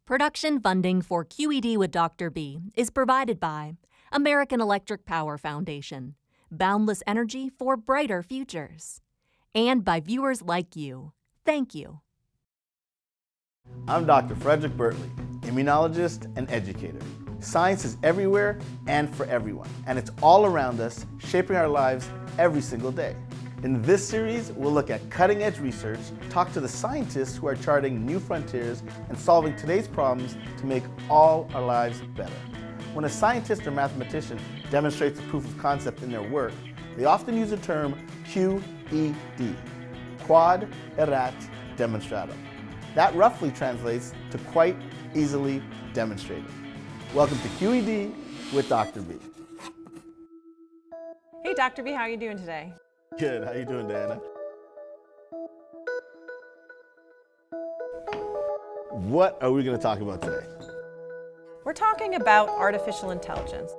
Production funding for QED with Dr. B is provided by American Electric Power Foundation, Boundless Energy for Brighter Futures, and by viewers like you. Thank you. I'm Dr. Frederick Bertley, immunologist and educator. Science is everywhere and for everyone, and it's all around us, shaping our lives every single day. In this series, we'll look at cutting-edge research, talk to the scientists who are charting new frontiers and solving today's problems to make all our lives better. When a scientist or mathematician demonstrates a proof of concept in their work, they often use the term QED, Quod Erat Demonstratum. That roughly translates to quite easily demonstrated. Welcome to QED with Dr. B. Hey, Dr. B, how are you doing today? Good. How you doing, Diana? What are we going to talk about today? We're talking about artificial intelligence.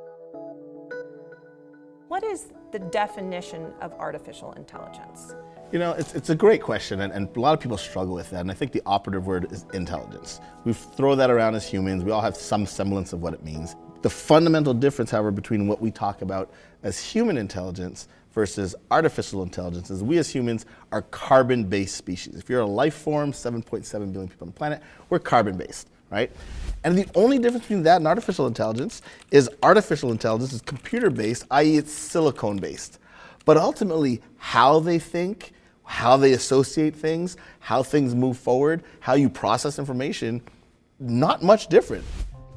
What is the definition of artificial intelligence? You know, it's a great question, and a lot of people struggle with that, and I think the operative word is intelligence. We throw that around as humans. We all have some semblance of what it means. The fundamental difference, however, between what we talk about as human intelligence versus artificial intelligence is we as humans are carbon-based species. If you're a life form, 7.7 billion people on the planet, we're carbon-based, right? And the only difference between that and artificial intelligence is computer-based, i.e. it's silicone-based. But ultimately, how they think, how they associate things, how things move forward, how you process information, not much different.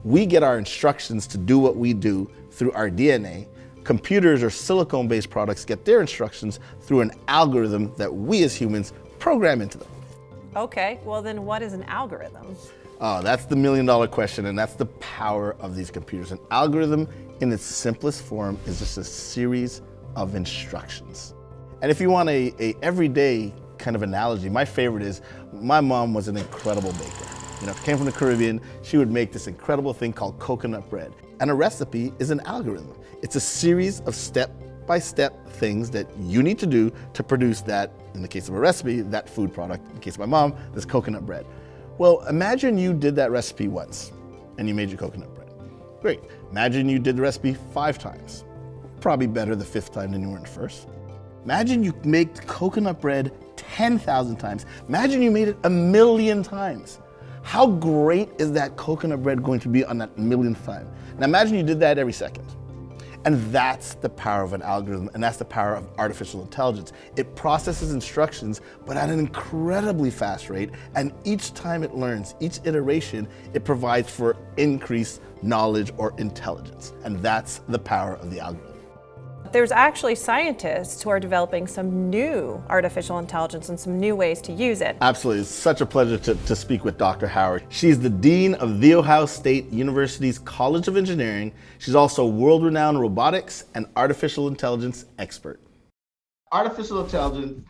We get our instructions to do what we do through our DNA. Computers or silicone-based products get their instructions through an algorithm that we as humans program into them. Okay, well then what is an algorithm? Oh, that's the million-dollar question, and that's the power of these computers. An algorithm, in its simplest form, is just a series of instructions. And if you want a everyday kind of analogy, my favorite is my mom was an incredible baker. You know, came from the Caribbean, she would make this incredible thing called coconut bread. And a recipe is an algorithm. It's a series of step-by-step things that you need to do to produce that, in the case of a recipe, that food product. In the case of my mom, this coconut bread. Well, imagine you did that recipe once and you made your coconut bread. Great. Imagine you did the recipe 5 times. Probably better the 5th time than you were in the first. Imagine you make coconut bread 10,000 times. Imagine you made it 1,000,000 times. How great is that coconut bread going to be on that 1,000,000th time? Now imagine you did that every second. And that's the power of an algorithm, and that's the power of artificial intelligence. It processes instructions, but at an incredibly fast rate, and each time it learns, each iteration, it provides for increased knowledge or intelligence. And that's the power of the algorithm. There's actually scientists who are developing some new artificial intelligence and some new ways to use it. Absolutely. It's such a pleasure to speak with Dr. Howard. She's the Dean of The Ohio State University's College of Engineering. She's also world-renowned robotics and artificial intelligence expert. Artificial intelligence,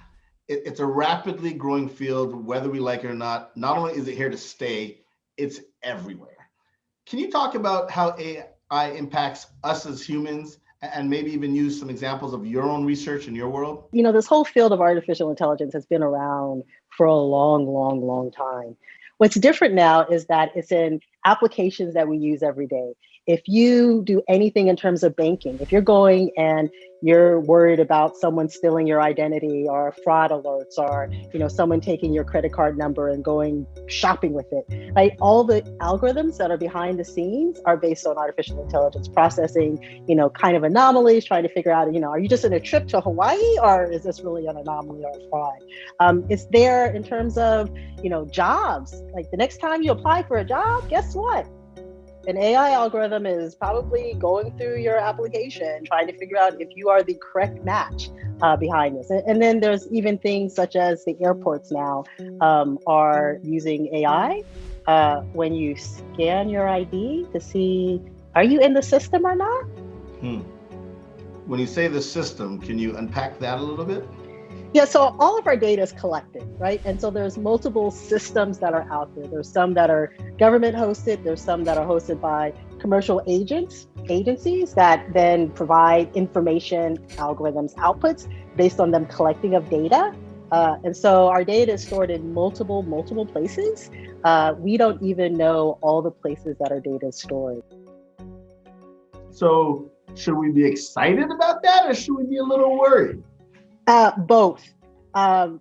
it's a rapidly growing field, whether we like it or not. Not only is it here to stay, it's everywhere. Can you talk about how AI impacts us as humans, and maybe even use some examples of your own research in your world? You know, this whole field of artificial intelligence has been around for a long time. What's different now is that it's in applications that we use every day. If you do anything in terms of banking, if you're going and you're worried about someone stealing your identity or fraud alerts or, you know, someone taking your credit card number and going shopping with it, right? All the algorithms that are behind the scenes are based on artificial intelligence processing, you know, kind of anomalies, trying to figure out, you know, are you just in a trip to Hawaii or is this really an anomaly or a fraud? It's there in terms of, you know, jobs. Like the next time you apply for a job, guess what? An AI algorithm is probably going through your application, trying to figure out if you are the correct match behind this. And then there's even things such as the airports now are using AI when you scan your ID to see, are you in the system or not? When you say the system, can you unpack that a little bit? Yeah, so all of our data is collected, right? And so there's multiple systems that are out there. There's some that are government hosted. There's some that are hosted by commercial agencies that then provide information, algorithms, outputs based on them collecting of data. And so our data is stored in multiple places. We don't even know all the places that our data is stored. So should we be excited about that, or should we be a little worried? Both.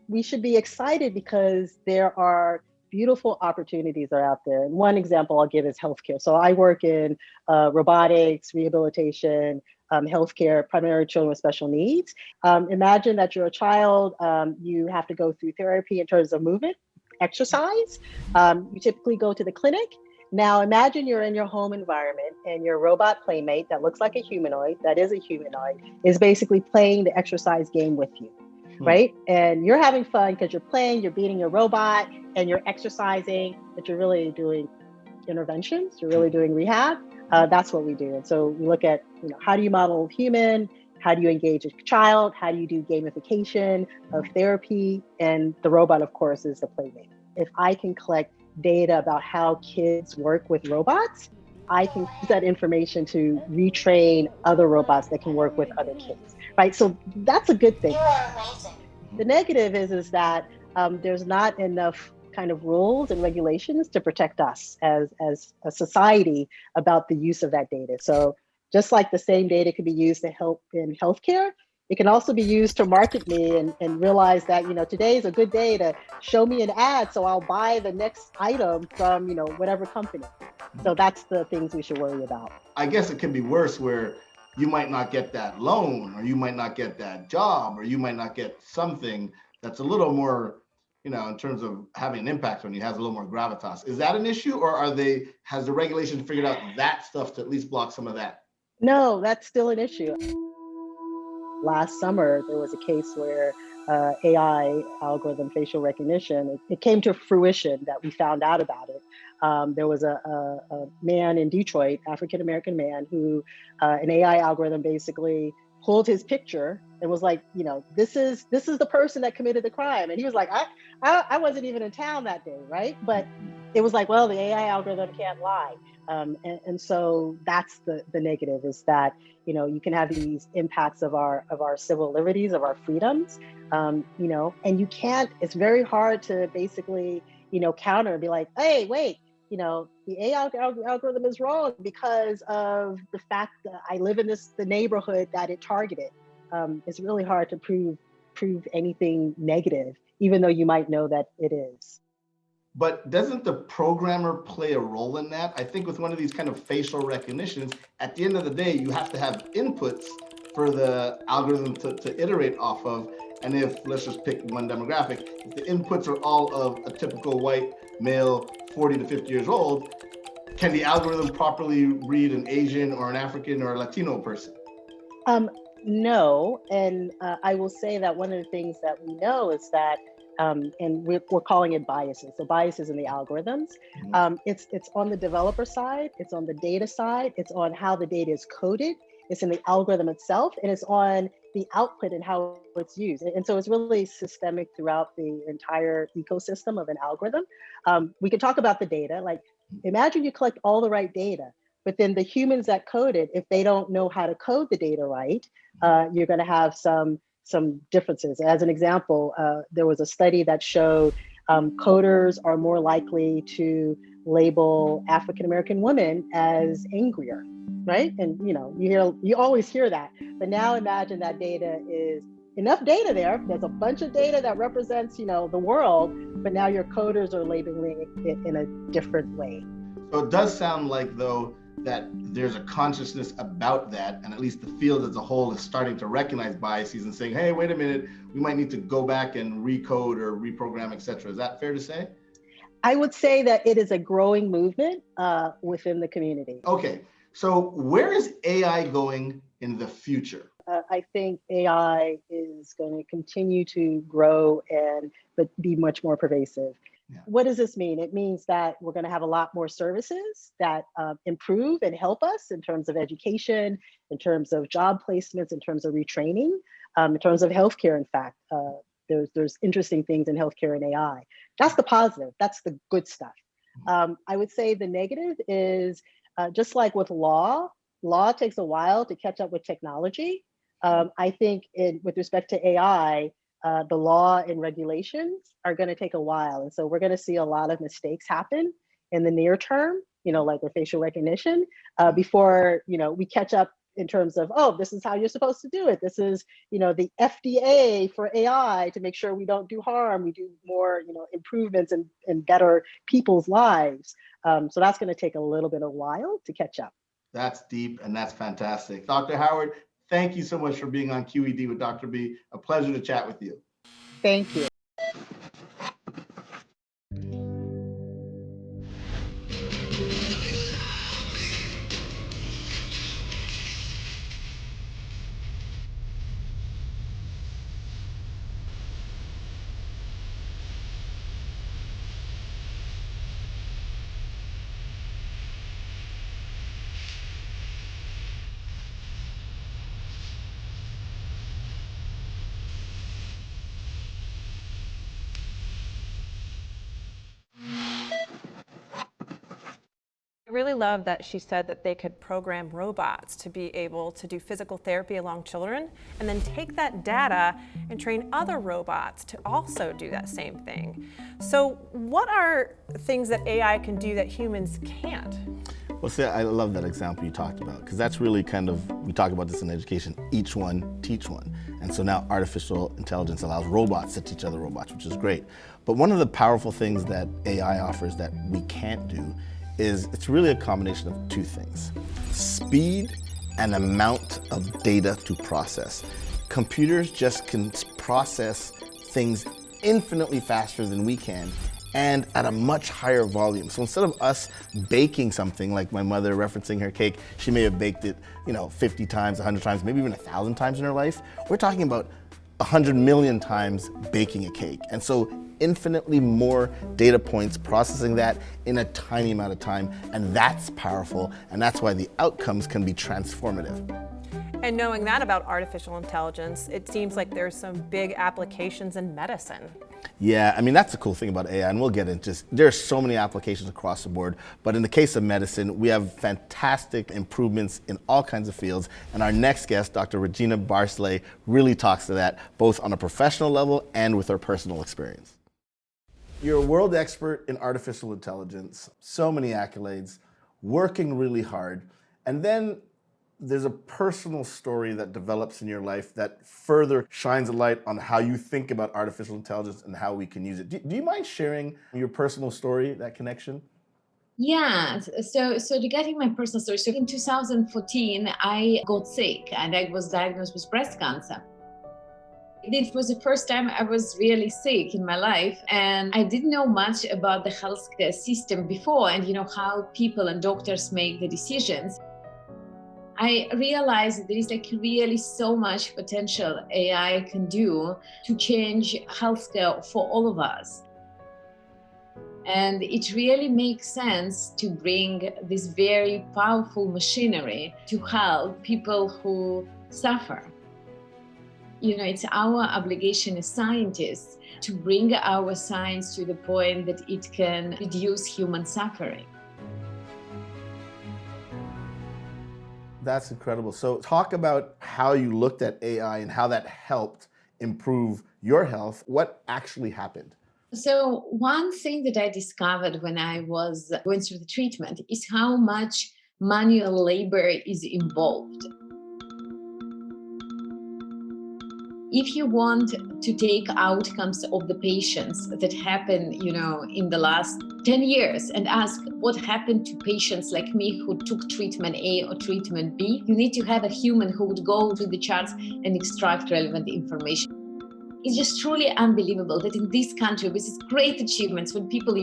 We should be excited because there are beautiful opportunities that are out there. And one example I'll give is healthcare. So I work in robotics, rehabilitation, healthcare, primarily children with special needs. Imagine that you're a child, you have to go through therapy in terms of movement, exercise. You typically go to the clinic. Now imagine you're in your home environment and your robot playmate that looks like a humanoid, that is a humanoid, is basically playing the exercise game with you, right? And you're having fun because you're playing, you're beating your robot and you're exercising, but you're really doing interventions, you're really doing rehab. That's what we do. And so we look at, how do you model human? How do you engage a child? How do you do gamification of therapy? And the robot, of course, is the playmate. If I can collect data about how kids work with robots, I can use that information to retrain other robots that can work with other kids, right? So that's a good thing. The negative is that there's not enough kind of rules and regulations to protect us as a society about the use of that data. So just like the same data could be used to help in healthcare, it can also be used to market me and realize that, today is a good day to show me an ad, so I'll buy the next item from, whatever company. So that's the things we should worry about. I guess it can be worse where you might not get that loan, or you might not get that job, or you might not get something that's a little more, in terms of having an impact on you, has a little more gravitas. Is that an issue, or has the regulation figured out that stuff to at least block some of that? No, that's still an issue. Last summer, there was a case where AI algorithm facial recognition, it came to fruition that we found out about it. There was a man in Detroit, African-American man, who an AI algorithm basically pulled his picture and was like, this is the person that committed the crime. And he was like, I wasn't even in town that day, right? But it was like, well, the AI algorithm can't lie. And so that's the negative, is that, you can have these impacts of our civil liberties, of our freedoms, and you can't, it's very hard to basically, counter and be like, hey, wait, the AI algorithm is wrong because of the fact that I live in the neighborhood that it targeted. It's really hard to prove anything negative, even though you might know that it is. But doesn't the programmer play a role in that? I think with one of these kind of facial recognitions, at the end of the day, you have to have inputs for the algorithm to iterate off of. And if, let's just pick one demographic, if the inputs are all of a typical white male, 40 to 50 years old, can the algorithm properly read an Asian or an African or a Latino person? No, and I will say that one of the things that we know is that and we're calling it biases. So biases in the algorithms. It's on the developer side, it's on the data side, it's on how the data is coded, it's in the algorithm itself, and it's on the output and how it's used. And so it's really systemic throughout the entire ecosystem of an algorithm. We can talk about the data, like imagine you collect all the right data, but then the humans that code it, if they don't know how to code the data right, you're gonna have some differences. As an example, there was a study that showed coders are more likely to label African-American women as angrier, right? And you always hear that. But now imagine that data is enough data there. There's a bunch of data that represents, the world, but now your coders are labeling it in a different way. So it does sound like, though, that there's a consciousness about that, and at least the field as a whole is starting to recognize biases and saying, hey, wait a minute, we might need to go back and recode or reprogram, et cetera. Is that fair to say? I would say that it is a growing movement within the community. Okay, so where is AI going in the future? I think AI is going to continue to grow but be much more pervasive. Yeah. What does this mean? It means that we're going to have a lot more services that improve and help us in terms of education, in terms of job placements, in terms of retraining, in terms of healthcare. In fact, there's interesting things in healthcare and AI. That's the positive. That's the good stuff. I would say the negative is just like with law takes a while to catch up with technology. I think with respect to AI, the law and regulations are going to take a while. And so we're going to see a lot of mistakes happen in the near term, like with facial recognition, before, we catch up in terms of, oh, this is how you're supposed to do it. This is, the FDA for AI to make sure we don't do harm. We do more, improvements and better people's lives. So that's going to take a little bit of while to catch up. That's deep and that's fantastic. Dr. Howard, thank you so much for being on QED with Dr. B. A pleasure to chat with you. Thank you. I really love that she said that they could program robots to be able to do physical therapy along children and then take that data and train other robots to also do that same thing. So what are things that AI can do that humans can't? Well, see, I love that example you talked about, because that's really we talk about this in education, each one, teach one. And so now artificial intelligence allows robots to teach other robots, which is great. But one of the powerful things that AI offers that we can't do is it's really a combination of two things: speed and amount of data to process. Computers just can process things infinitely faster than we can, and at a much higher volume. So instead of us baking something, like my mother referencing her cake, she may have baked it 50 times, 100 times, maybe even 1,000 times in her life. We're talking about 100 million times baking a cake. And so infinitely more data points, processing that in a tiny amount of time, and that's powerful, and that's why the outcomes can be transformative. And knowing that about artificial intelligence, it seems like there's some big applications in medicine. Yeah, I mean, that's the cool thing about AI, and we'll get into there's so many applications across the board, but in the case of medicine, we have fantastic improvements in all kinds of fields, and our next guest, Dr. Regina Barclay, really talks to that, both on a professional level and with her personal experience. You're a world expert in artificial intelligence, so many accolades, working really hard, and then there's a personal story that develops in your life that further shines a light on how you think about artificial intelligence and how we can use it. Do you mind sharing your personal story, that connection? Yeah, so regarding my personal story, so in 2014, I got sick and I was diagnosed with breast cancer. It was the first time I was really sick in my life, and I didn't know much about the healthcare system before and how people and doctors make the decisions. I realized there is really so much potential AI can do to change healthcare for all of us. And it really makes sense to bring this very powerful machinery to help people who suffer. It's our obligation as scientists to bring our science to the point that it can reduce human suffering. That's incredible. So talk about how you looked at AI and how that helped improve your health. What actually happened? So one thing that I discovered when I was going through the treatment is how much manual labor is involved. If you want to take outcomes of the patients that happen, in the last 10 years and ask what happened to patients like me who took treatment A or treatment B, you need to have a human who would go to the charts and extract relevant information. It's just truly unbelievable that in this country, with its great achievements, when people,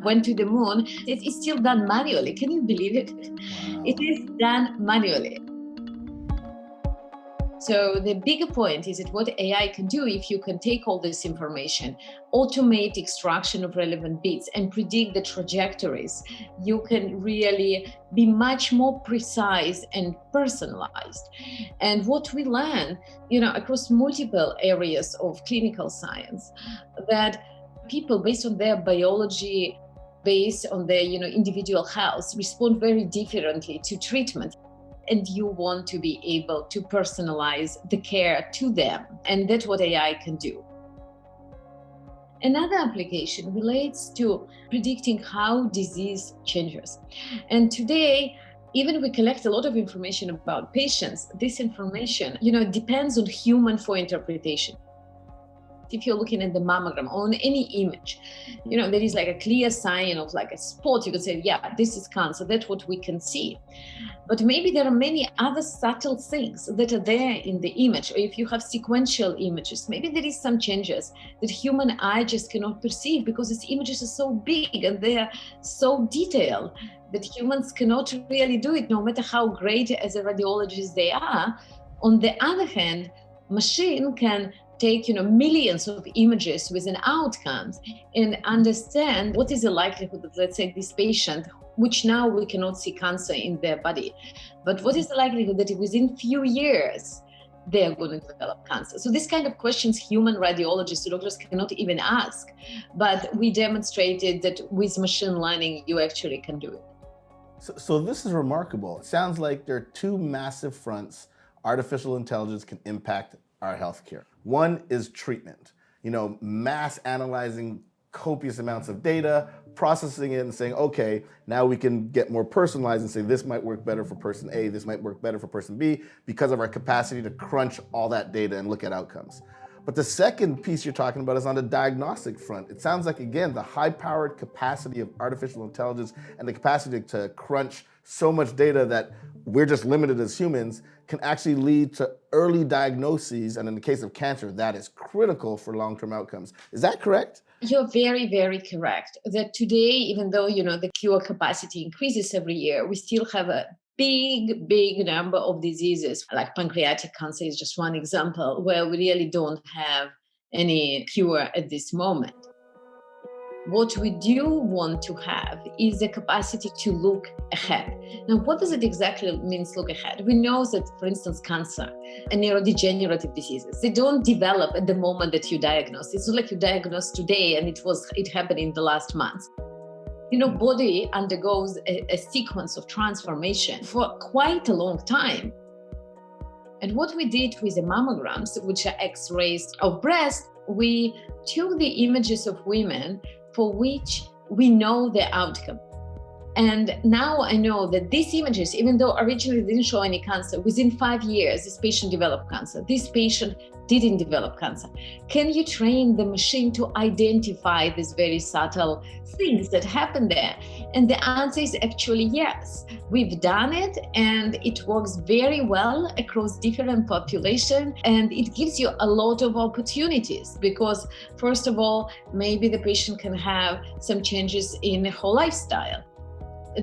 went to the moon, it is still done manually. Can you believe it? Wow. It is done manually. So the bigger point is that what AI can do, if you can take all this information, automate extraction of relevant bits and predict the trajectories, you can really be much more precise and personalized. And what we learn, across multiple areas of clinical science, that people, based on their biology, based on their individual health, respond very differently to treatment. And you want to be able to personalize the care to them. And that's what AI can do. Another application relates to predicting how disease changes. And today, even we collect a lot of information about patients, this information, depends on human for interpretation. If you're looking at the mammogram or on any image, there is like a clear sign of like a spot, you could say, yeah, this is cancer, that's what we can see. But maybe there are many other subtle things that are there in the image. Or if you have sequential images, maybe there is some changes that human eye just cannot perceive because these images are so big and they are so detailed that humans cannot really do it, no matter how great as a radiologist they are. On the other hand, machine can take millions of images with an outcomes and understand what is the likelihood that, let's say, this patient, which now we cannot see cancer in their body, but what is the likelihood that within few years they are going to develop cancer? So this kind of questions human radiologists, doctors cannot even ask, but we demonstrated that with machine learning you actually can do it. So this is remarkable. It sounds like there are two massive fronts artificial intelligence can impact our healthcare. One is treatment, mass analyzing copious amounts of data, processing it and saying, okay, now we can get more personalized and say this might work better for person A, this might work better for person B, because of our capacity to crunch all that data and look at outcomes. But the second piece you're talking about is on the diagnostic front. It sounds like, again, the high-powered capacity of artificial intelligence and the capacity to crunch so much data that we're just limited as humans can actually lead to early diagnoses. And in the case of cancer, that is critical for long-term outcomes. Is that correct? You're very, very correct. That today, even though, the cure capacity increases every year, we still have a big number of diseases, like pancreatic cancer is just one example, where we really don't have any cure at this moment. What we do want to have is the capacity to look ahead. Now, what does it exactly mean, look ahead? We know that, for instance, cancer and neurodegenerative diseases, they don't develop at the moment that you diagnose. It's not like you diagnose today and it happened in the last month. Body undergoes a sequence of transformation for quite a long time. And what we did with the mammograms, which are X-rays of breast, we took the images of women for which we know the outcome. And now I know that these images, even though originally didn't show any cancer, within 5 years, this patient developed cancer. This patient didn't develop cancer. Can you train the machine to identify these very subtle things that happen there? And the answer is actually yes. We've done it and it works very well across different populations, and it gives you a lot of opportunities because, first of all, maybe the patient can have some changes in her lifestyle.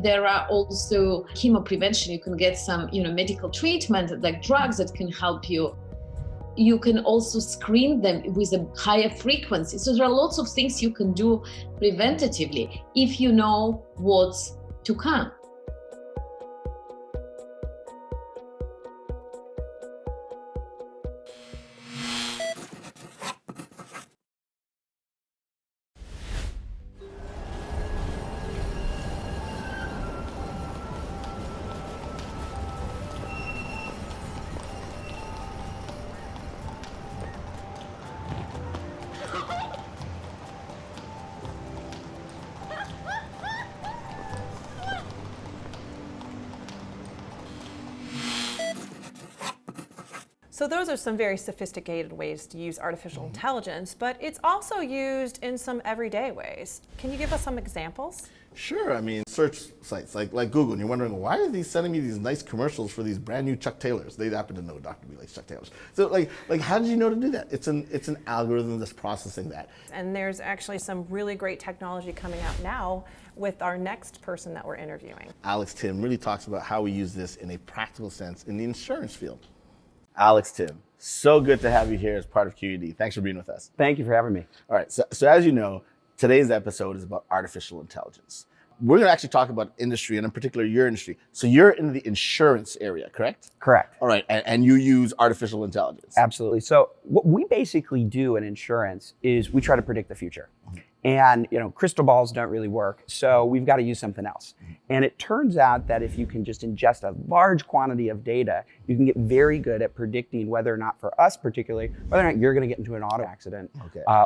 There are also chemo prevention. You can get some, medical treatment like drugs that can help you. You can also screen them with a higher frequency. So there are lots of things you can do preventatively if you know what's to come. So those are some very sophisticated ways to use artificial intelligence, but it's also used in some everyday ways. Can you give us some examples? Sure. I mean, search sites like Google, and you're wondering, why are they sending me these nice commercials for these brand new Chuck Taylors? They happen to know Dr. B likes Chuck Taylors. So like how did you know to do that? It's an algorithm that's processing that. And there's actually some really great technology coming out now with our next person that we're interviewing. Alex Tim really talks about how we use this in a practical sense in the insurance field. Alex Tim, so good to have you here as part of QED. Thanks for being with us. Thank you for having me. All right, so as you know, today's episode is about artificial intelligence. We're going to actually talk about industry, and in particular your industry. So you're in the insurance area, correct? Correct. All right, and you use artificial intelligence. Absolutely. So what we basically do in insurance is we try to predict the future. And crystal balls don't really work, so we've got to use something else. And it turns out that if you can just ingest a large quantity of data, you can get very good at predicting whether or not, for us particularly, whether or not you're going to get into an auto accident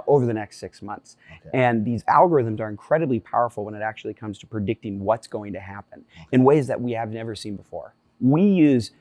over the next 6 months. And these algorithms are incredibly powerful when it actually comes to predicting what's going to happen in ways that we have never seen before. We use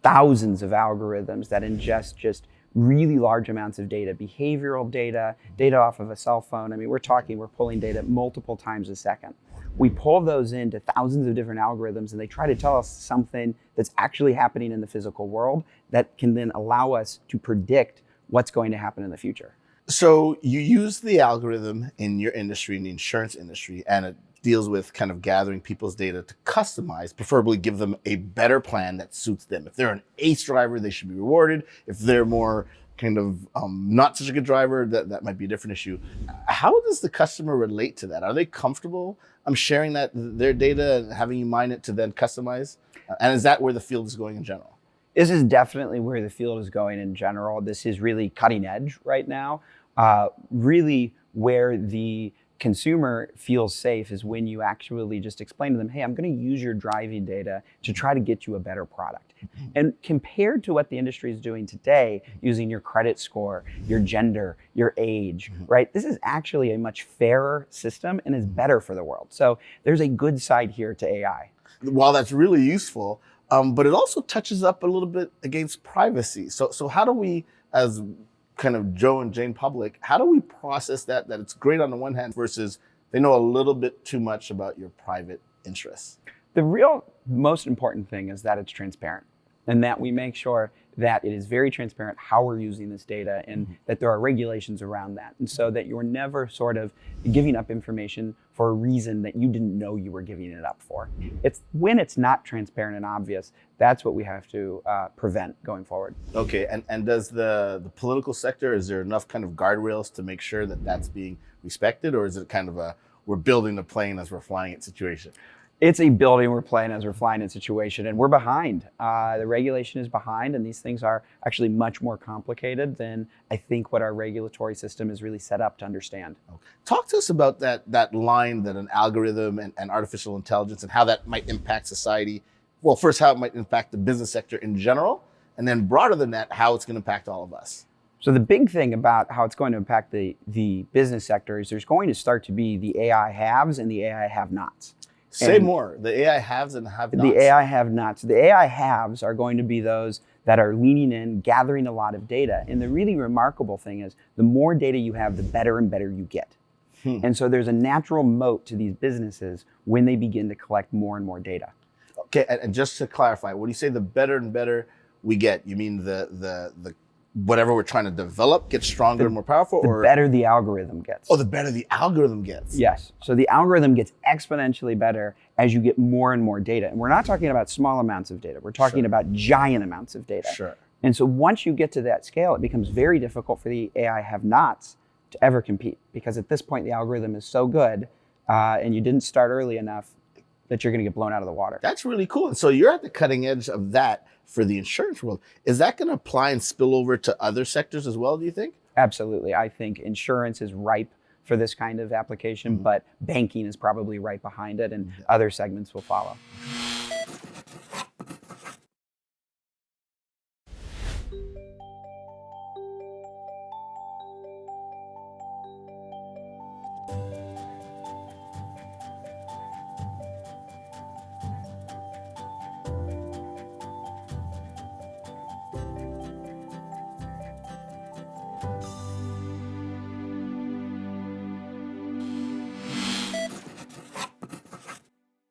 thousands of algorithms that ingest just really large amounts of data, behavioral data, data off of a cell phone. I mean, we're pulling data multiple times a second. We pull those into thousands of different algorithms, and they try to tell us something that's actually happening in the physical world that can then allow us to predict what's going to happen in the future. So you use the algorithm in your industry, in the insurance industry, and it deals with kind of gathering people's data to customize, preferably give them a better plan that suits them. If they're an ace driver, they should be rewarded. If they're more kind of not such a good driver, that might be a different issue. How does the customer relate to that? Are they comfortable sharing their data and having you mine it to then customize? And is that where the field is going in general? This is definitely where the field is going in general. This is really cutting edge right now. Really where the consumer feels safe is when you actually just explain to them, hey, I'm going to use your driving data to try to get you a better product. And compared to what the industry is doing today, using your credit score, your gender, your age, right? This is actually a much fairer system and is better for the world. So there's a good side here to AI. While that's really useful, but it also touches up a little bit against privacy. So how do we, as kind of Joe and Jane public, how do we process that it's great on the one hand versus they know a little bit too much about your private interests? The real most important thing is that it's transparent and that we make sure that it is very transparent how we're using this data and that there are regulations around that. And so that you're never sort of giving up information for a reason that you didn't know you were giving it up for. It's when it's not transparent and obvious, that's what we have to prevent going forward. Okay, and does the political sector, is there enough kind of guardrails to make sure that that's being respected, or is it kind of a we're building the plane as we're flying it situation? It's a building we're playing as we're flying in situation, and we're behind. The regulation is behind, and these things are actually much more complicated than I think what our regulatory system is really set up to understand. Talk to us about that line that an algorithm and artificial intelligence and how that might impact society. Well, first, how it might impact the business sector in general, and then broader than that, how it's going to impact all of us. So the big thing about how it's going to impact the business sector is there's going to start to be the AI haves and the AI have-nots. Say more. The AI haves and have-nots. The AI have-nots. The AI haves are going to be those that are leaning in, gathering a lot of data. And the really remarkable thing is the more data you have, the better and better you get. And so there's a natural moat to these businesses when they begin to collect more and more data. Okay, and just to clarify, when you say the better and better we get, you mean the whatever we're trying to develop gets stronger and more powerful? The better the algorithm gets. Oh, the better the algorithm gets. Yes. So the algorithm gets exponentially better as you get more and more data. And we're not talking about small amounts of data. We're talking about giant amounts of data. Sure. And so once you get to that scale, it becomes very difficult for the AI have-nots to ever compete, because at this point the algorithm is so good and you didn't start early enough that you're going to get blown out of the water. That's really cool. And so you're at the cutting edge of that for the insurance world. Is that going to apply and spill over to other sectors as well, do you think? Absolutely. I think insurance is ripe for this kind of application, but banking is probably right behind it, and other segments will follow.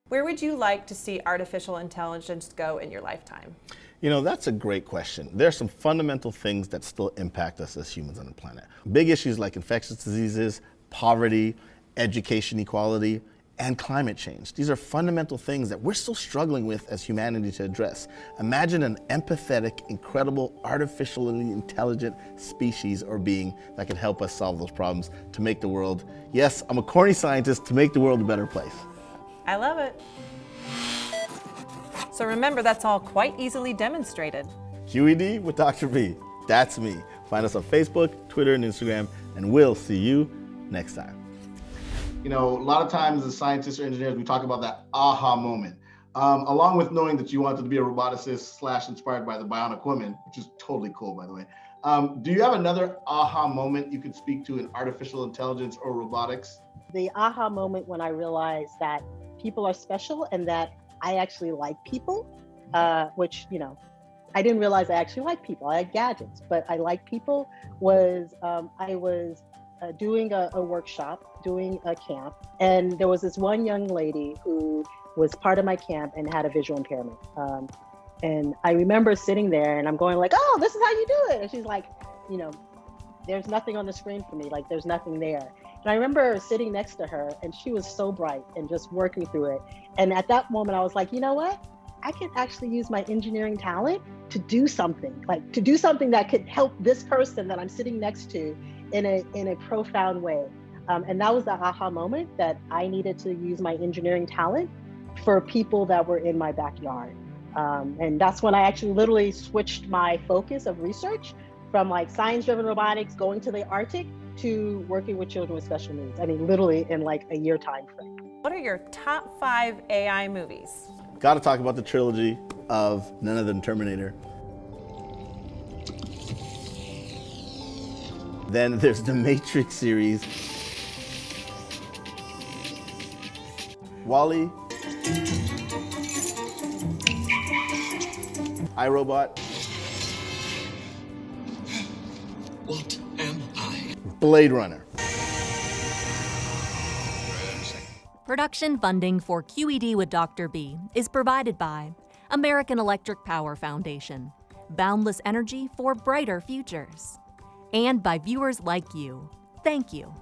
Where would you like to see artificial intelligence go in your lifetime? You know, that's a great question. There are some fundamental things that still impact us as humans on the planet. Big issues like infectious diseases, poverty, education equality, and climate change. These are fundamental things that we're still struggling with as humanity to address. Imagine an empathetic, incredible, artificially intelligent species or being that can help us solve those problems to make the world, yes, I'm a corny scientist, to make the world a better place. I love it. So remember, that's all quite easily demonstrated. QED with Dr. B. That's me. Find us on Facebook, Twitter, and Instagram, and we'll see you next time. a lot of times as scientists or engineers, we talk about that aha moment. Along with knowing that you wanted to be a roboticist / inspired by the Bionic Woman, which is totally cool, by the way. Do you have another aha moment you could speak to in artificial intelligence or robotics? The aha moment when I realized that people are special and that I actually like people, which, I didn't realize I actually like people. I like gadgets, but I like people, was I was doing a workshop, doing a camp, and there was this one young lady who was part of my camp and had a visual impairment. And I remember sitting there and I'm going like, oh, this is how you do it. And she's like, there's nothing on the screen for me. Like, there's nothing there. And I remember sitting next to her and she was so bright and just working through it. And at that moment, I was like, you know what? I can actually use my engineering talent to do something, that could help this person that I'm sitting next to in a profound way. And that was the aha moment that I needed to use my engineering talent for people that were in my backyard. And that's when I actually literally switched my focus of research from like science-driven robotics, going to the Arctic, to working with children with special needs. I mean, literally in like a year time frame. What are your top 5 AI movies? Got to talk about the trilogy of none other than Terminator. Then there's the Matrix series. WALL-E. iRobot. What am I? Blade Runner. Production funding for QED with Dr. B is provided by American Electric Power Foundation, Boundless Energy for Brighter Futures, and by viewers like you. Thank you.